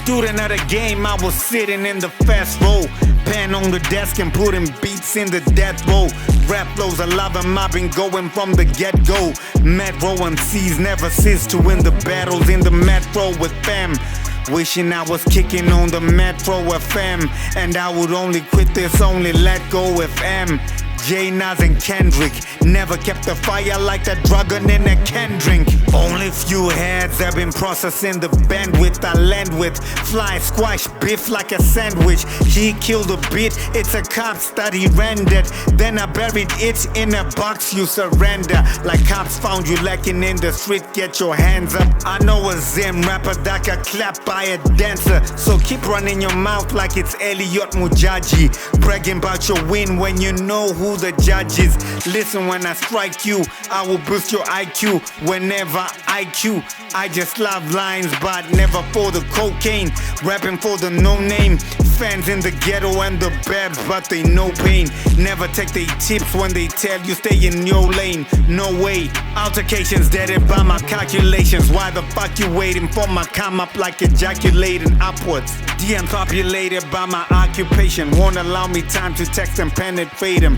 student of the game, I was sitting in the fast row. Pen on the desk and putting beats in the death row. Rap flows alive and I've been going from the get-go. Metro MCs never cease to win the battles in the metro with fam. Wishing I was kicking on the Metro FM, and I would only quit this, only let go FM. Jay, Nas and Kendrick never kept the fire like that dragon in a can drink. Only few heads have been processing the bandwidth I land with. Fly, squash, biff like a sandwich. He killed a beat, it's a cops that he rendered. Then I buried it in a box, you surrender. Like cops found you lacking in the street, get your hands up. I know a Zim rapper that got clapped by a dancer. So keep running your mouth like it's Elliot Mujaji. Bragging about your win when you know who the judge is. Listen, when I strike you, I will boost your IQ. Whenever IQ, I just love lines, but never for the cocaine. Rapping for the no-name fans in the ghetto and the babs, but they know pain. Never take they tips when they tell you stay in your lane. No way. Altercations deaded by my calculations. Why the fuck you waiting for my come up like ejaculating upwards? DM populated by my occupation. Won't allow me time to text and penetrate him.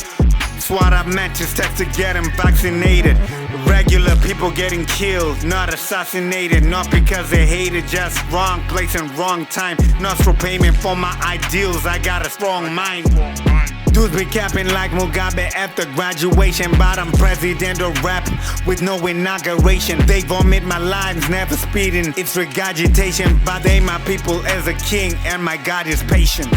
SWAT up matches text to get him vaccinated. Regular people getting killed, not assassinated. Not because they hated, just wrong place and wrong time. Nostril payment for my ideals, I got a strong mind. Dudes be capping like Mugabe after graduation, but I'm president of rap with no inauguration. They vomit my lines, never speeding. It's regurgitation, but they my people as a king, and my God is patient.